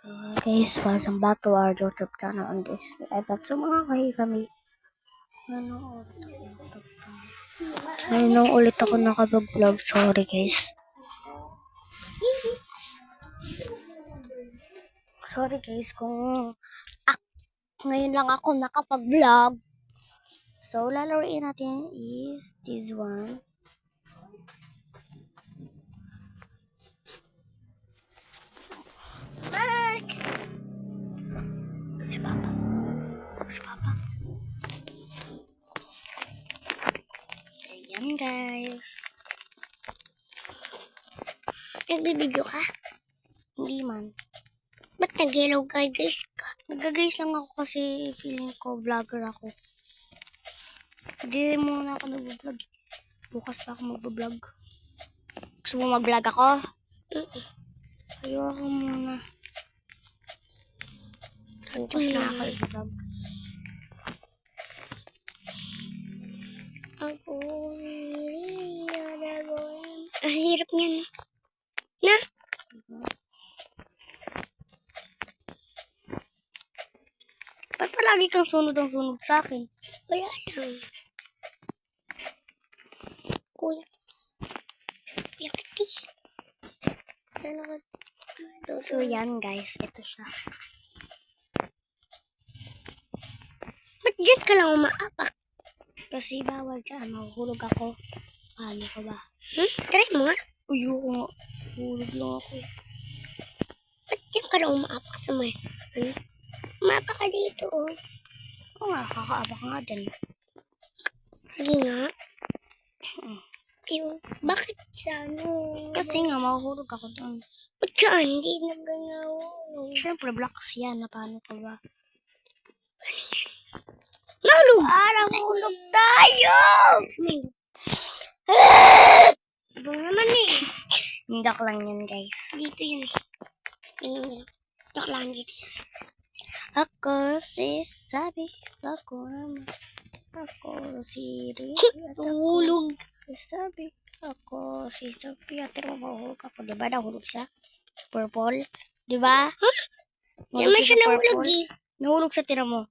Guys, welcome back to our YouTube channel on this episode. So mga kami, ngayon ulit ako nakapag-vlog. Sorry guys. Sorry guys kung ngayon lang ako nakapag-vlog. So lalaroin natin is this one. Si Papa. So yan guys. Nagbibideo ka? Hindi man. Ba't nag-hello guys ka? Nag-guys lang ako kasi feeling ko vlogger ako. Hindi muna ako nag-vlog. Bukas pa ako mag-vlog. Gusto mo mag-vlog ako? Ayoko muna. Bukas na ako i-vlog. Ako nililadagoin. Ang hirap niyan. Na? Ba't palagi kang sunod ang sunod sa akin? Wala lang. Kuya Kitis. Kuya Kitis. Ano ka? So yan guys, ito siya. Ba't dyan ka lang umaapak? Kasi bawal dyan, mahuhulog ako. Paano ka ba? Try mo nga. Ayoko nga. Hulog lang ako. Ba't dyan ka lang umaapak sa may? Ano? Umaapak ka dito oh. Oo nga, kakaabak nga dyan. Hindi nga. Ayun. Bakit sa ano? Kasi nga, mahuhulog ako doon. Ba't saan? Hindi na ganyaw. Siyempre, blocks yan. Na paano ka ba? Nahulog! Nahulog tayo! Iba naman eh. Hindak lang yan guys. Dito yun eh. Ganun. Tok lang dito yun. Ako si Sabi, ako naman. Ako si Ricky, at ako Nahulog. si Sabi. Ako si Sophia. Pero mahulog ako. Diba nahulog siya? Purple. Diba? Hindi naman siya nahulog eh. Nahulog siya, tira mo.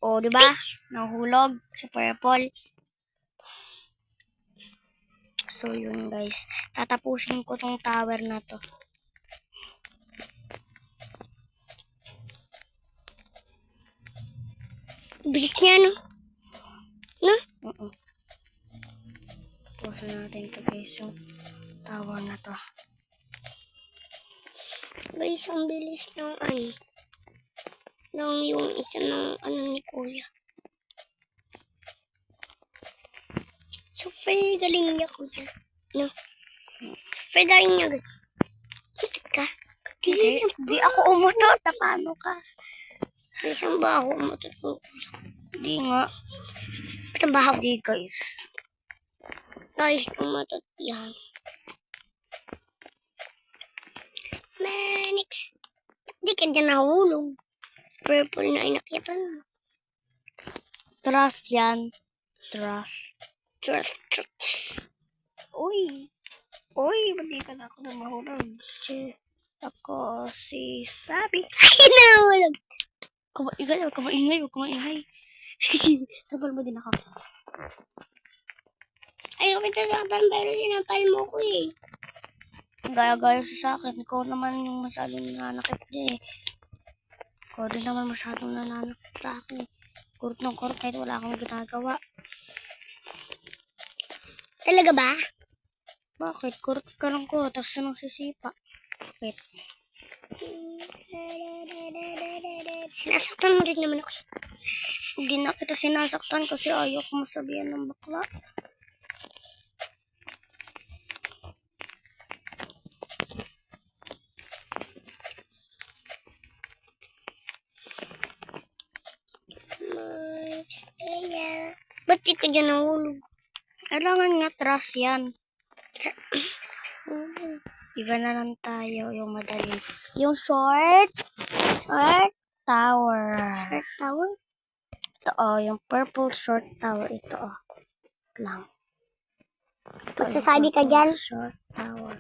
O, diba? Nahulog si purple. So, yun guys. Tatapusin ko tong tower na to. Bilis niya no? No? Tapusin natin to guys. Yung tower na to. Guys, ang bilis ng ano. Ng yung isa ng ano ni Kuya. Super galing niya Kuya. No? Super galing niya. Bakit ka? Di ako umutot. Paano ka? Isang ba ako umutot ko? Di nga. Ba't ang bahaw? Di guys. Guys, umutot yan. Manix. Di ka dyan nahulog. Purple na inakyatan mo. Trust yan. Trust. Trust. Uy. Uy, hindi ka na ako na mahulog. Ako si Sabi. Ay, nahulog. Huwag ka maingay. Sabal mo din ako. Ayaw kita saktan pero sinampal mo ko eh. Gaya-gaya siya sa akin. Ikaw naman yung masyadong nananakit niya eh. Ikaw din naman masyadong nananakit sa akin. Kurot ng kurot kahit wala akong ginagawa. Talaga ba? Bakit? Kurot ka ng kurot. Tapos nang sisipa. Bakit? Sinasaktan mo rin naman ako. Hindi na kita sinasaktan kasi ayaw ko masabihan ng bakla. Ba't di ka dyan nahulog? Kailangan nga trust yan. Iba na lang tayo yung madaling. Yung short tower. Short tower? Ito yung purple short tower. Ito lang. Magsasabi ka dyan? Short tower.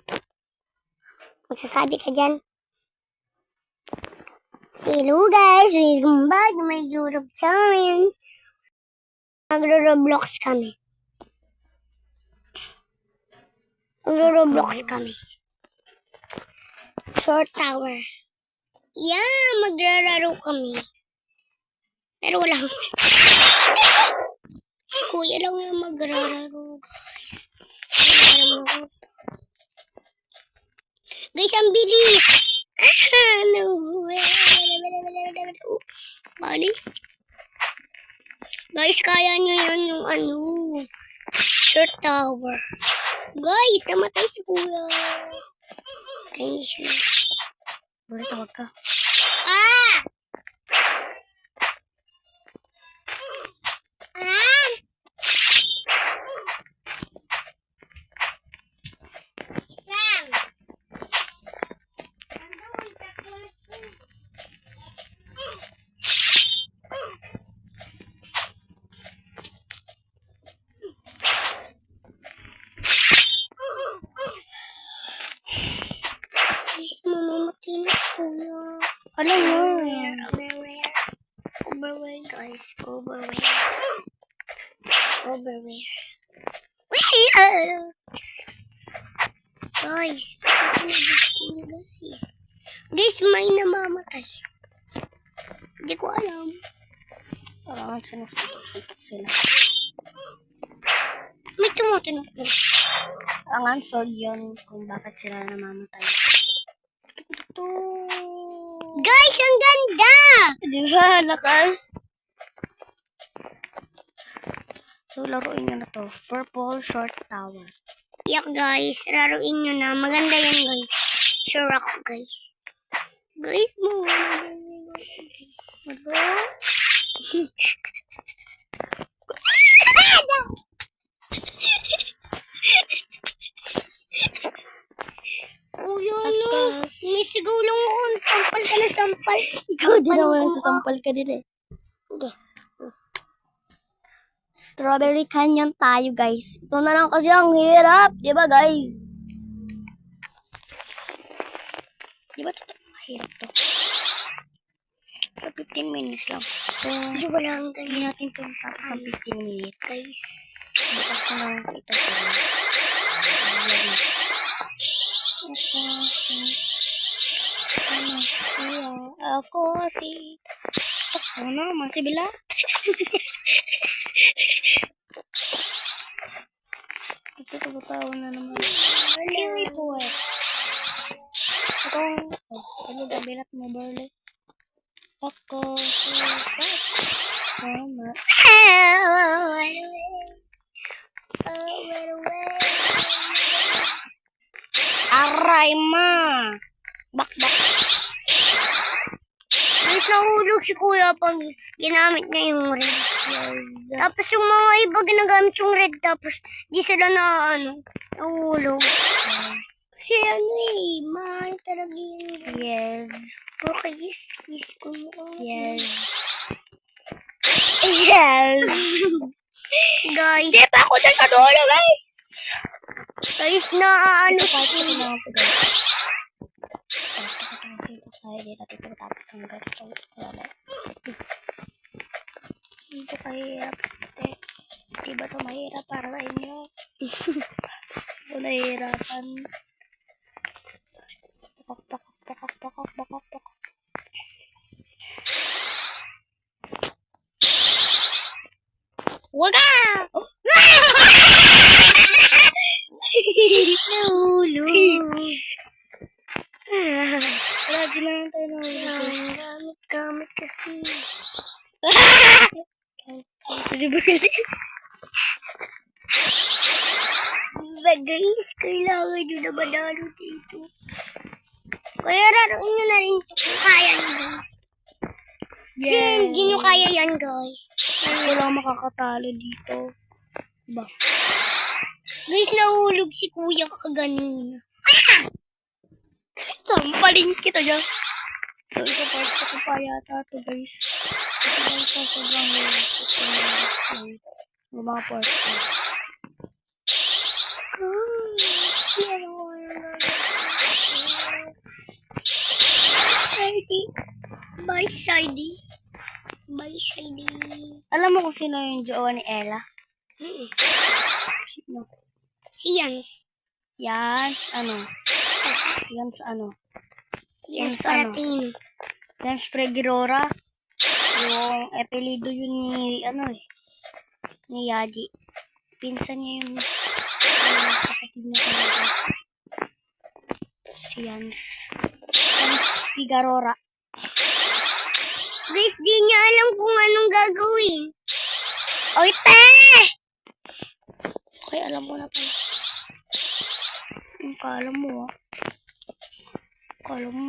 Magsasabi ka dyan? Hello guys, welcome back to my YouTube channel. Magro-Roblox kami. Short tower. Yeah, magrararo kami. Pero wala akong... Si Kuya lang yung magrararo, guys. Guys, ang bilis! No. Balis. Guys, kaya nyo yan yung ano, short tower. Guys, namatay si Kuya. Kaya hindi siya. Bro, tawag ka. Ah! Ah! Sam! Please, mamamatay na si Kuya. Alam mo. Overwear, guys. Overwear. Guys, guys, may namamatay. Hindi ko alam. Parang sinusuntok sila. May tumutunog po. Ang answer yun kung bakit sila namamatay. Ito. Guys, ang ganda! Di ba, lakas? So, laruin nyo na to. Purple Short Tower. Yak, guys. Raruin nyo na. Maganda yan, guys. Sure ako, guys. Guys, guys. Kuya, ano? May sigaw lang ako. Sampal ka na sampal. Ikaw din naman sasampal ka din eh. Okay. Strawberry Canyon tayo, guys. Ito na lang kasi ang hirap. Di ba, guys? Di ba ito mahirap to? So, 15 minutes lang. So, Hindi wala ang hindi ganyan. natin ito tapos ng 15 minutes. Guys. Bukas ko lang ito. Ako si... Ako na, masibila. Ito tawa na naman. Anyway po eh. Ako, ano gabilat mo, Barley? Ako si... Mama. Aray, ma! Bak. Guys, nahulog si Kuya pag ginamit niya yung red. Tapos yung mga iba ginagamit yung red, tapos di sila na nahulog. Kasi mahal talaga yun. Yes. Okay, yes, Kuya. Yes. Yes! Guys, Di pa ako nagkadulo, guys! guys, na Ito kahit ito na ako, guys. Kaya di natin ito tapos ang gato. Dito kahirap. Di ba ito mahirap para sa inyo? Ito nahihirapan. Pakak. Waga! nahulog. Lagi na lang tayo nahulog. Gamit kasi. Di ba kasi? Guys, kailangan nyo na manalo dito. Kaya raruin nyo na rin ito kung kaya nyo, guys. Kasi hindi nyo kaya yan, guys. Wala makakatalo dito. Ba? Guys, nahulog si Kuya kaganina. Sampalin kita dyan. So, isa part ko pa yata ito, guys. Ito guys, sa sobrang hirap. Yung mga part ko. Bye, Shady. Bye, Shady. Alam mo kung sino yung jowa ni Ella? Sino? Si Yans. Yan, ano? Yans Yans ano? Paratino. Yans Fregirora. Yung apelido yun ni, ni Yaji. Pinsan niya yung kapatid niya talaga. Si Yans. Yans Figueroa. Guys, di niya alam kung anong gagawin. Oy, te! Okay, alam ko na pala. Kala mo, ah. Kala mo,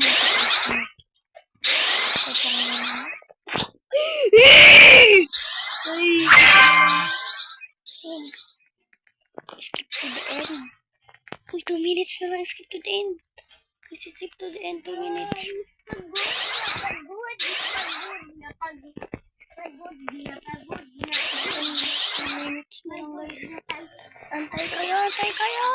skip to the end. Uy, 2 minutes na lang. Skip to the end. Kasi skip to the end, 2 minutes. Napagod. 2 minutes na lang, guys. Antay kayo.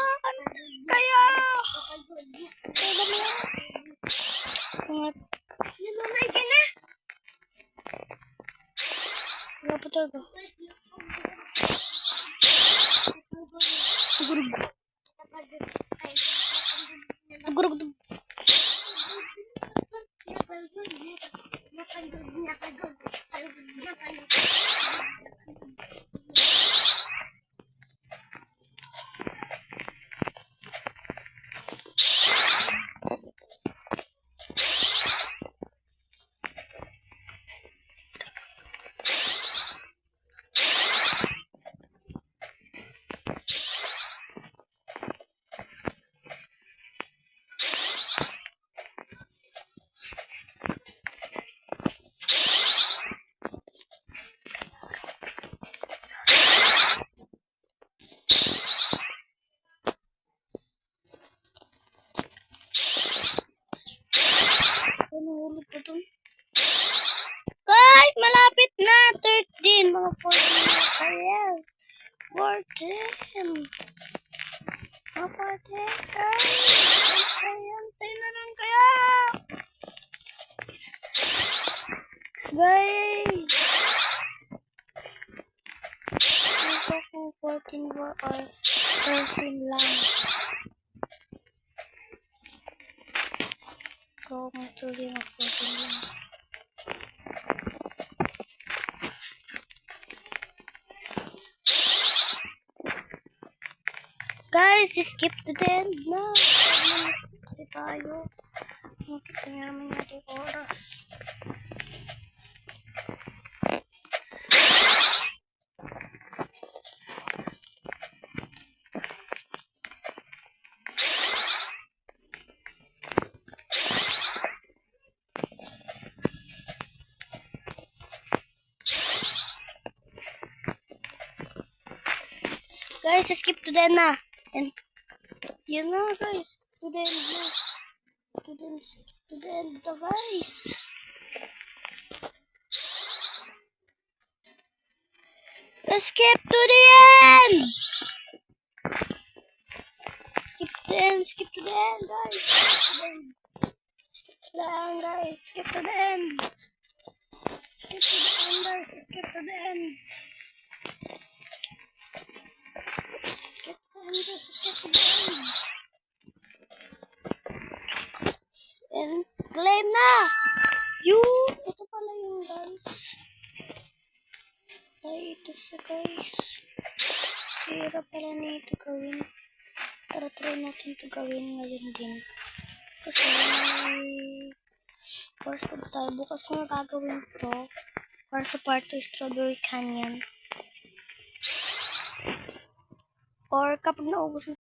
Angat. Nanonay ka na. Wala pa talaga. Tugurog. Nahulog pa dun. Guys, malapit na. 13. Mga 14 na kaya. 14. Mga 14, guys. Antay na lang kaya. Guys. Ito kung 14 ba or 13 lang. Kung tuloy na 14 lang. Guys, skip to the end na. Kasi tayo. Makita niyo naman natin yung oras. Guys, skip to the end na. And yun na, guys. To the end na. Skip to the end na, guys. Let's skip to the end. Skip to the end, guys. Skip to the end, guys. Skip to the end. Skip to the end, guys. Skip to the end. And claim na! Ito pala yung guys. Ay, ito siya guys. Hirap pala na ito gawin. Tara, try natin ito gawin ngayon din. Kasi, course ko tayo. Bukas ko na gagawin ito. Para sa part 2 Strawberry Canyon. Or kapag naubos